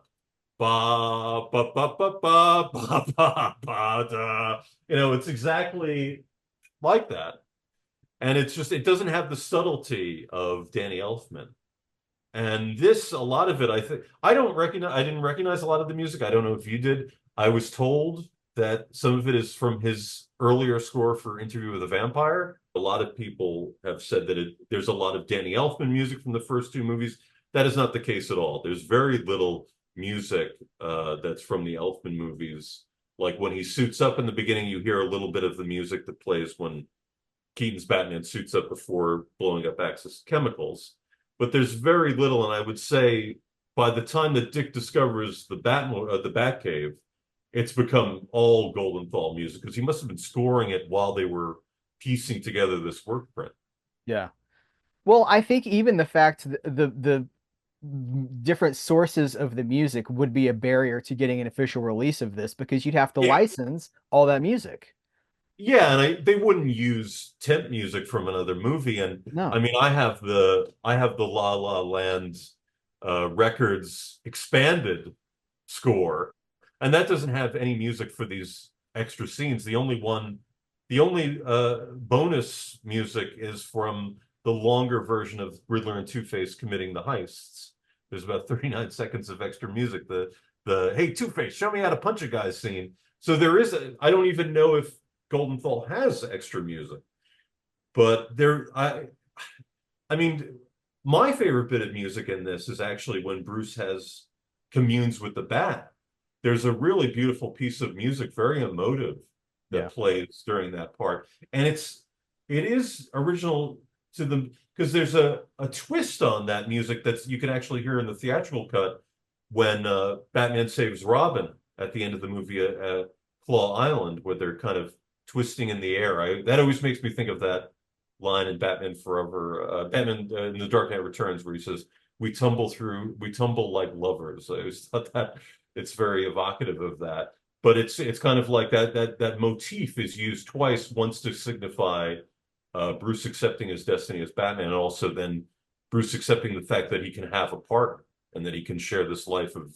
[SPEAKER 2] ba ba ba ba ba ba ba ba da. It's exactly like that. And it's just it doesn't have the subtlety of Danny Elfman. And this, a lot of it, I think, I didn't recognize a lot of the music. I don't know if you did. I was told that some of it is from his earlier score for Interview with a Vampire. A lot of people have said that there's a lot of Danny Elfman music from the first two movies. That is not the case at all. There's very little music that's from the Elfman movies. Like when he suits up in the beginning, you hear a little bit of the music that plays when Keaton's Batman suits up before blowing up Axis chemicals. But there's very little, and I would say by the time that Dick discovers the Batcave, it's become all Goldenthal music because he must have been scoring it while they were piecing together this work print.
[SPEAKER 1] Yeah. Well, I think even the fact that the different sources of the music would be a barrier to getting an official release of this because you'd have to
[SPEAKER 2] Yeah,
[SPEAKER 1] license all that music.
[SPEAKER 2] yeah, and they wouldn't use temp music from another movie. And I
[SPEAKER 1] No.
[SPEAKER 2] mean, I have the La La Land records expanded score, and that doesn't have any music for these extra scenes. The only bonus music is from the longer version of Riddler and Two-Face committing the heists. There's about 39 seconds of extra music. The hey Two-Face, show me how to punch a guy scene. So there is I don't even know if Goldenthal has extra music, but I mean, my favorite bit of music in this is actually when Bruce has communes with the bat. There's a really beautiful piece of music, very emotive,
[SPEAKER 1] Yeah.
[SPEAKER 2] that plays during that part. And it is original to the because there's a twist on that music that's you can actually hear in the theatrical cut when Batman saves Robin at the end of the movie at Claw Island, where they're kind of twisting in the air. That always makes me think of that line in Batman Forever, Batman in The Dark Knight Returns, where he says, we tumble like lovers." I always thought that it's very evocative of that. But it's kind of like that motif is used twice, once to signify Bruce accepting his destiny as Batman, and also then Bruce accepting the fact that he can have a partner and that he can share this life of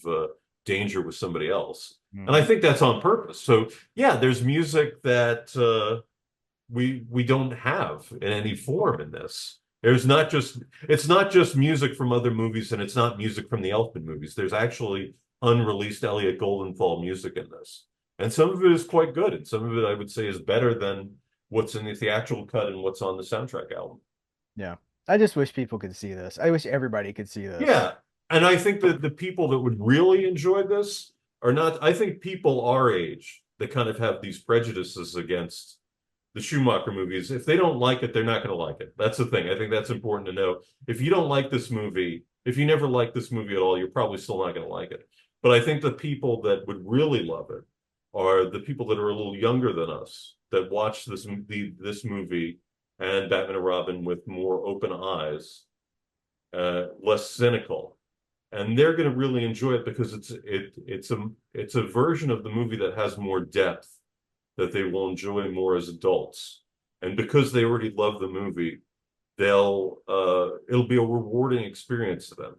[SPEAKER 2] danger with somebody else. And I
[SPEAKER 1] Hmm.
[SPEAKER 2] think that's on purpose. So yeah, there's music that we don't have in any form in this. There's not just it's not just music from other movies, and it's not music from the Elfman movies. There's actually unreleased Elliot Goldenthal music in this. And some of it is quite good, and some of it I would say is better than what's in the theatrical cut and what's on the soundtrack album.
[SPEAKER 1] Yeah. I just wish people could see this. I wish everybody could see this.
[SPEAKER 2] Yeah. And I think that the people that would really enjoy this are not, I think people our age that kind of have these prejudices against the Schumacher movies, if they don't like it, they're not going to like it. That's the thing. I think that's important to know. If you don't like this movie, if you never liked this movie at all, you're probably still not going to like it. But I think the people that would really love it are the people that are a little younger than us that watch this movie and Batman and Robin with more open eyes, less cynical, and they're going to really enjoy it because it's a version of the movie that has more depth that they will enjoy more as adults. And because they already love the movie, they'll it'll be a rewarding experience to them.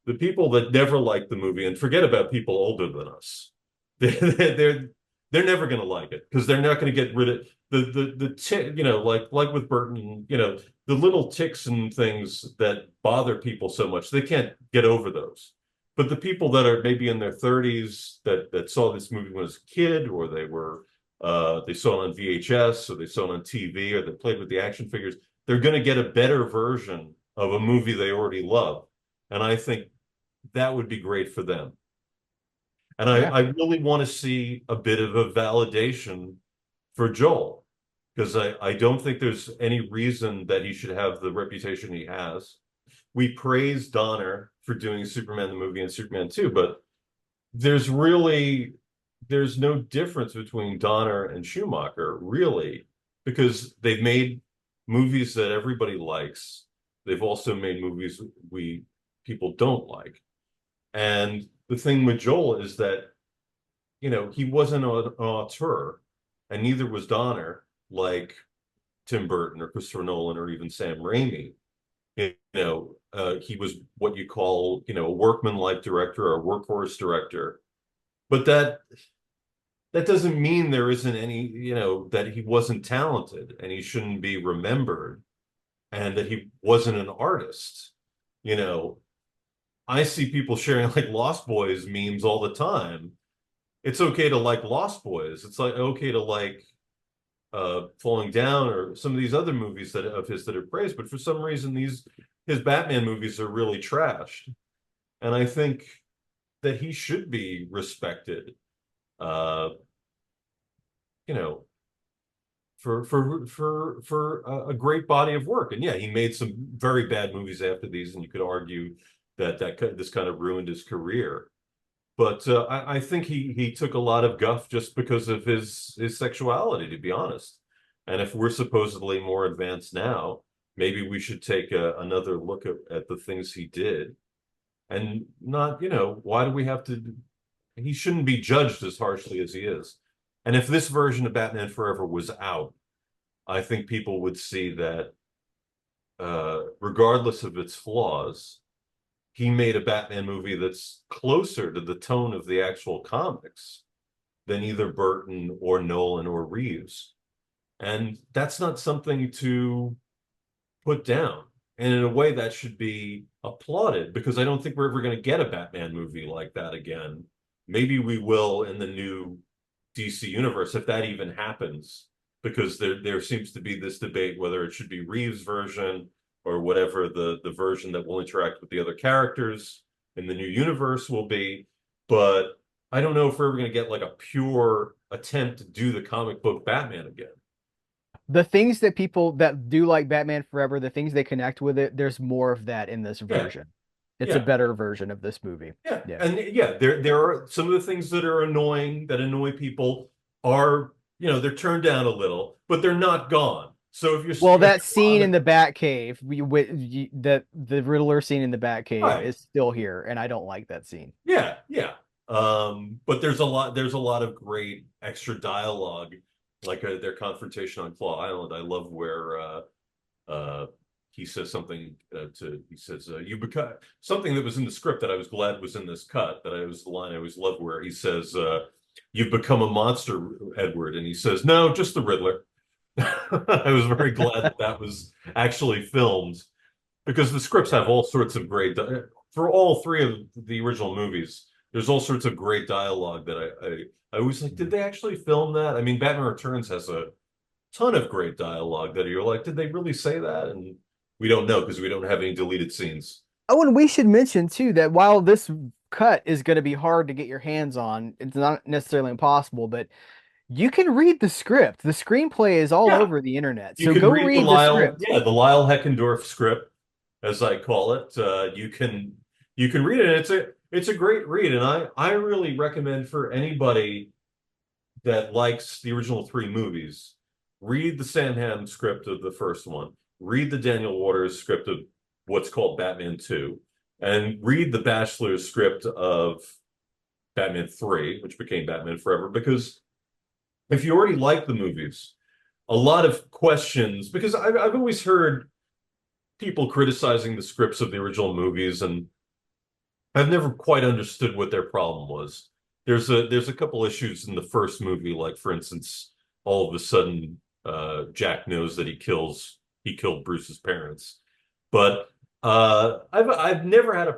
[SPEAKER 2] The people that never like the movie, and forget about people older than us, they're they're never going to like it because they're not going to get rid of you know, like with Burton, you know, the little ticks and things that bother people so much, they can't get over those. But the people that are maybe in their 30s that saw this movie when as a kid, or they saw it on VHS, or they saw it on TV, or they played with the action figures, they're going to get a better version of a movie they already love. And I think that would be great for them. And
[SPEAKER 1] Yeah.
[SPEAKER 2] I really want to see a bit of a validation for Joel, because I don't think there's any reason that he should have the reputation he has. We praise Donner for doing Superman the movie and Superman 2, but there's really there's no difference between Donner and Schumacher, really, because they've made movies that everybody likes. They've also made movies we people don't like. And the thing with Joel is that, you know, he wasn't an auteur, and neither was Donner, like Tim Burton or Christopher Nolan or even Sam Raimi. You know, he was what you call, you know, a workman-like director or a workhorse director. But that doesn't mean there isn't any, you know, that he wasn't talented and he shouldn't be remembered. and that he wasn't an artist. You know, I see people sharing like Lost Boys memes all the time. It's okay to like Lost Boys. It's like okay to like Falling Down or some of these other movies that of his that are praised, but for some reason these his Batman movies are really trashed. And I think that he should be respected, uh, you know, for a great body of work. And yeah, he made some very bad movies after these, and you could argue that this kind of ruined his career. But I think he took a lot of guff just because of his sexuality, to be honest. And if we're supposedly more advanced now, maybe we should take another look at the things he did and not, why do we have to? He shouldn't be judged as harshly as he is. And if this version of Batman Forever was out, I think people would see that, regardless of its flaws, he made a Batman movie that's closer to the tone of the actual comics than either Burton or Nolan or Reeves. And that's not something to put down. And in a way, that should be applauded because I don't think we're ever going to get a Batman movie like that again. Maybe we will in the new DC universe, if that even happens, because there seems to be this debate whether it should be Reeves' version or whatever the version that will interact with the other characters in the new universe will be. But I don't know if we're ever going to get like a pure attempt to do the comic book Batman again.
[SPEAKER 1] The things that people that do like Batman Forever, the things they connect with it, there's more of that in this
[SPEAKER 2] Yeah,
[SPEAKER 1] version. It's a
[SPEAKER 2] yeah.
[SPEAKER 1] better version of this movie.
[SPEAKER 2] Yeah,
[SPEAKER 1] Yeah.
[SPEAKER 2] and yeah, there are some of the things that are annoying that annoy people are, they're turned down a little, but they're not gone. So
[SPEAKER 1] Well,
[SPEAKER 2] if
[SPEAKER 1] that
[SPEAKER 2] you're
[SPEAKER 1] scene in the Batcave, the Riddler scene in the Batcave
[SPEAKER 2] right,
[SPEAKER 1] is still here, and I don't like that scene.
[SPEAKER 2] yeah, yeah. But there's a lot of great extra dialogue, like their confrontation on Claw Island. I love where uh he says something he says you become something that was in the script that I was glad was in this cut, that I was the line I always love where he says you've become a monster, Edward, and he says no, just the Riddler. I was very glad that that was actually filmed because the scripts have all sorts of great for all three of the original movies. There's all sorts of great dialogue that I was like, did
[SPEAKER 1] Mhm.
[SPEAKER 2] they actually film that? I mean, Batman Returns has a ton of great dialogue that you're like, did they really say that? And we don't know because we don't have any deleted scenes.
[SPEAKER 1] Oh, and we should mention too that while this cut is going to be hard to get your hands on, it's not necessarily impossible, but you can read the script. The screenplay is all
[SPEAKER 2] Yeah,
[SPEAKER 1] over the internet.
[SPEAKER 2] you
[SPEAKER 1] So
[SPEAKER 2] can
[SPEAKER 1] go
[SPEAKER 2] read
[SPEAKER 1] read the script.
[SPEAKER 2] The Lyle Heckendorf script, as I call it. You can read it. It's a great read, and I really recommend for anybody that likes the original three movies, read the Sandham script of the first one, read the Daniel Waters script of what's called Batman 2, and read the Bachelor's script of Batman 3, which became Batman Forever, because if you already like the movies, a lot of questions, because I've always heard people criticizing the scripts of the original movies, and I've never quite understood what their problem was. There's a couple issues in the first movie, like for instance, all of a sudden Jack knows that he killed Bruce's parents. But I've never had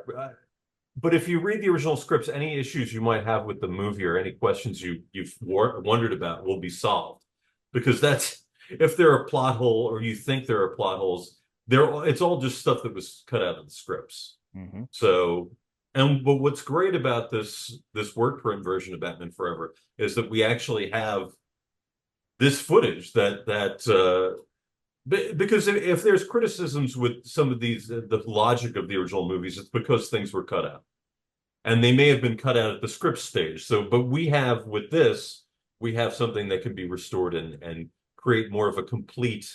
[SPEAKER 2] but if you read the original scripts, any issues you might have with the movie or any questions you've wondered about will be solved. Because that's if there are plot hole or you think there are plot holes, it's all just stuff that was cut out of the scripts.
[SPEAKER 1] Mhm.
[SPEAKER 2] So, but what's great about this work print version of Batman Forever is that we actually have this footage that because if there's criticisms with some of these the logic of the original movies, it's because things were cut out and they may have been cut out at the script stage. So, but we have with this, we have something that can be restored and create more of a complete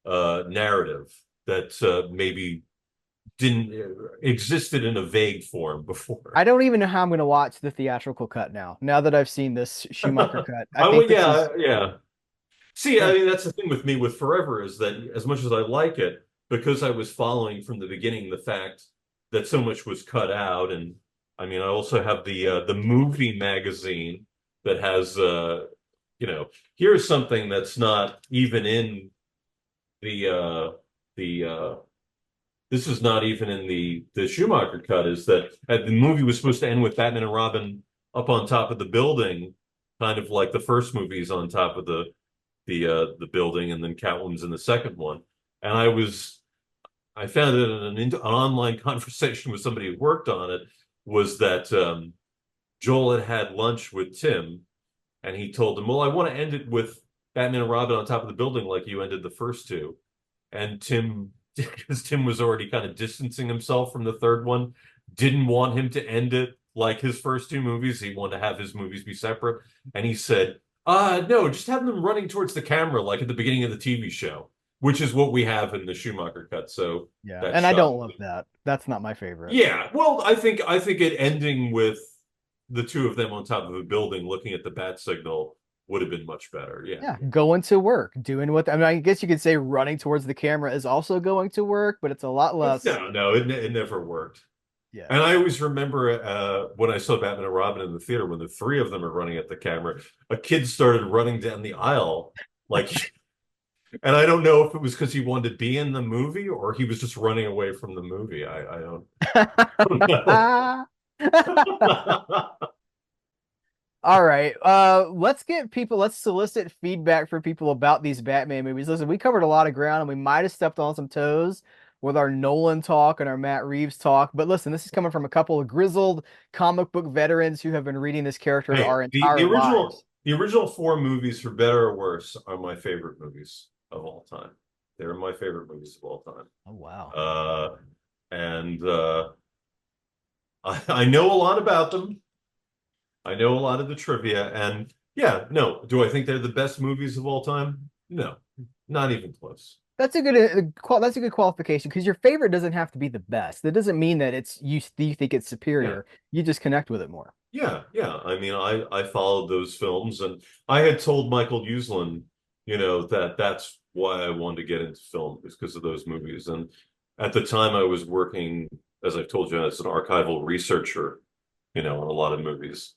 [SPEAKER 2] narrative that maybe didn't existed in a vague form before.
[SPEAKER 1] I don't even know how I'm going to watch the theatrical cut now. Now that I've seen this Schumacher cut, I
[SPEAKER 2] Oh,
[SPEAKER 1] think
[SPEAKER 2] well,
[SPEAKER 1] this
[SPEAKER 2] yeah,
[SPEAKER 1] is
[SPEAKER 2] yeah. See, I
[SPEAKER 1] yeah.
[SPEAKER 2] mean, that's the thing with me with Forever is that as much as I like it, because I was following from the beginning the fact that so much was cut out, and I mean, I also have the movie magazine that has you know, here's something that's not even in the the this is not even in the Schumacher cut, is that the movie was supposed to end with Batman and Robin up on top of the building, kind of like the first movie's on top of the building, and then Catwoman's in the second one. And I found it in an online conversation with somebody who worked on it, was that Joel had lunch with Tim, and he told him, "Well, I want to end it with Batman and Robin on top of the building like you ended the first two." And Tim, because Tim was already kind of distancing himself from the third one, didn't want him to end it like his first two movies. He wanted to have his movies be separate. And he said, no, just have them running towards the camera like at the beginning of the TV show, which is what we have in the Schumacher cut. So
[SPEAKER 1] Yeah,
[SPEAKER 2] that
[SPEAKER 1] and I
[SPEAKER 2] shot.
[SPEAKER 1] don't love that. That's not my favorite.
[SPEAKER 2] Yeah, well, I think it ending with the two of them on top of a building looking at the bat signal would have been much better. Yeah,
[SPEAKER 1] Yeah,
[SPEAKER 2] yeah.
[SPEAKER 1] going to work, doing what I mean, I guess you could say running towards the camera is also going to work, but it's a lot
[SPEAKER 2] But
[SPEAKER 1] less.
[SPEAKER 2] no, it never worked.
[SPEAKER 1] Yeah.
[SPEAKER 2] And I always remember when I saw Batman and Robin in the theater, when the three of them are running at the camera, a kid started running down the aisle, like, and I don't know if it was because he wanted to be in the movie or he was just running away from the movie. I don't know.
[SPEAKER 1] All right. Let's solicit feedback from people about these Batman movies. Listen, we covered a lot of ground and we might have stepped on some toes with our Nolan talk and our Matt Reeves talk. But listen, this is coming from a couple of grizzled comic book veterans who have been reading this character
[SPEAKER 2] Hey,
[SPEAKER 1] our
[SPEAKER 2] the
[SPEAKER 1] entire
[SPEAKER 2] original
[SPEAKER 1] lives.
[SPEAKER 2] the original four movies, for better or worse, are my favorite movies of all time. They're my favorite movies of all time.
[SPEAKER 1] Oh wow.
[SPEAKER 2] Uh, and I know a lot about them. I know a lot of the trivia, and yeah, no. Do I think they're the best movies of all time? No, not even close.
[SPEAKER 1] That's a good qualification because your favorite doesn't have to be the best. That doesn't mean that you think it's
[SPEAKER 2] Yeah,
[SPEAKER 1] superior. You just connect with it more.
[SPEAKER 2] yeah, yeah. I mean, I followed those films, and I had told Michael Uslan, that that's why I wanted to get into film, is because of those movies. And at the time, I was working, as I've told you, as an archival researcher, on a lot of movies,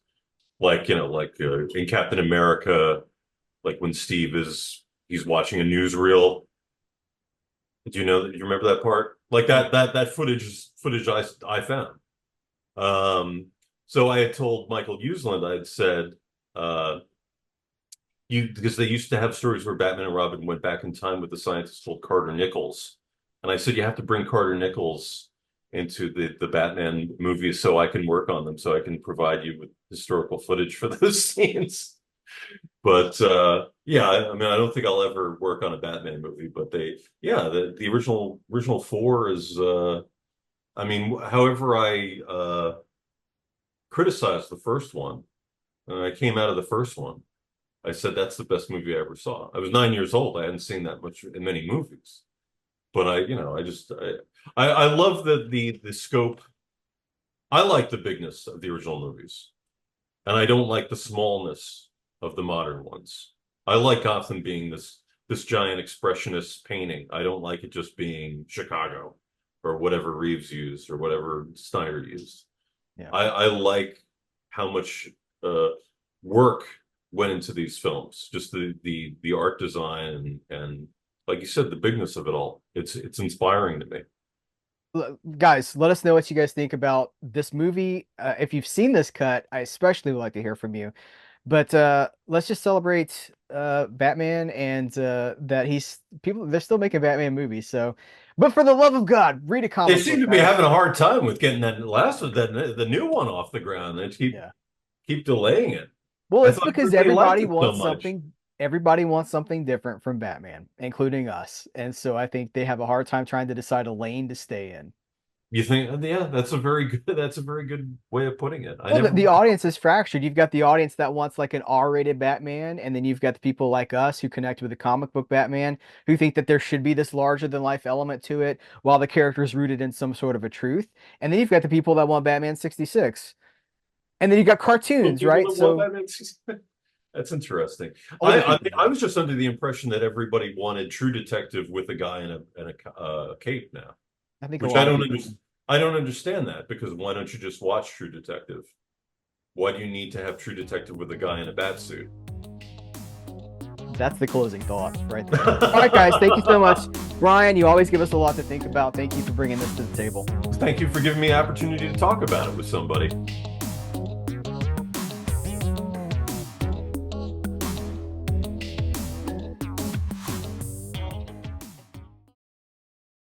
[SPEAKER 2] like in Captain America, like when he's watching a newsreel. Do you know that? You remember that part? Like
[SPEAKER 1] Yeah.
[SPEAKER 2] that footage is footage I found. Um, so I had told Michael Usland, I had said, uh, because they used to have stories where Batman and Robin went back in time with the scientist called Carter Nichols, and I said you have to bring Carter Nichols into the Batman movies so I can work on them, so I can provide you with historical footage for those scenes. But yeah, I mean, I don't think I'll ever work on a Batman movie, but yeah, the original four is, I mean, however I criticized the first one, and I came out of the first one, I said that's the best movie I ever saw. I was 9 years old. I hadn't seen that much in many movies, but I love the scope. I like the bigness of the original movies, and I don't like the smallness of the modern ones. I like Gotham being this giant expressionist painting. I don't like it just being Chicago or whatever Reeves used or whatever Snyder used.
[SPEAKER 1] Yeah.
[SPEAKER 2] I like how much work went into these films, just the art design and like you said, the bigness of it all. It's inspiring to me.
[SPEAKER 1] Guys, let us know what you guys think about this movie. If you've seen this cut, I especially would like to hear from you. But let's just celebrate Batman and that he's people they're still making Batman movies. So, but for the love of God, read a
[SPEAKER 2] They
[SPEAKER 1] comic
[SPEAKER 2] seem
[SPEAKER 1] book,
[SPEAKER 2] to be
[SPEAKER 1] guys.
[SPEAKER 2] having a hard time with getting that last one, the new one off the ground. They
[SPEAKER 1] Yeah.
[SPEAKER 2] keep delaying it.
[SPEAKER 1] Well,
[SPEAKER 2] I
[SPEAKER 1] it's
[SPEAKER 2] thought
[SPEAKER 1] because
[SPEAKER 2] everybody liked it so much.
[SPEAKER 1] everybody wants something different from Batman, including us. And so I think they have a hard time trying to decide a lane to stay in.
[SPEAKER 2] You think, yeah, that's a very good way of putting it. I
[SPEAKER 1] Well,
[SPEAKER 2] never
[SPEAKER 1] the audience is fractured. You've got the audience that wants like an R-rated Batman, and then you've got the people like us who connect with the comic book Batman, who think that there should be this larger than life element to it, while the character is rooted in some sort of a truth. And then you've got the people that want Batman 66. And then you've got cartoons,
[SPEAKER 2] people
[SPEAKER 1] right?
[SPEAKER 2] that want
[SPEAKER 1] So
[SPEAKER 2] that. That's interesting.
[SPEAKER 1] older
[SPEAKER 2] I
[SPEAKER 1] people
[SPEAKER 2] I
[SPEAKER 1] do.
[SPEAKER 2] was just under the impression that everybody wanted True Detective with a guy in a cape now,
[SPEAKER 1] I think a
[SPEAKER 2] which
[SPEAKER 1] lot of people do.
[SPEAKER 2] I don't understand that, because why don't you just watch True Detective? Why do you need to have True Detective with a guy in a bat suit?
[SPEAKER 1] That's the closing thoughts right there. All right, guys, thank you so much. Brian, you always give us a lot to think about. Thank you for bringing this to the table.
[SPEAKER 2] Thank you for giving me the opportunity to talk about it with somebody.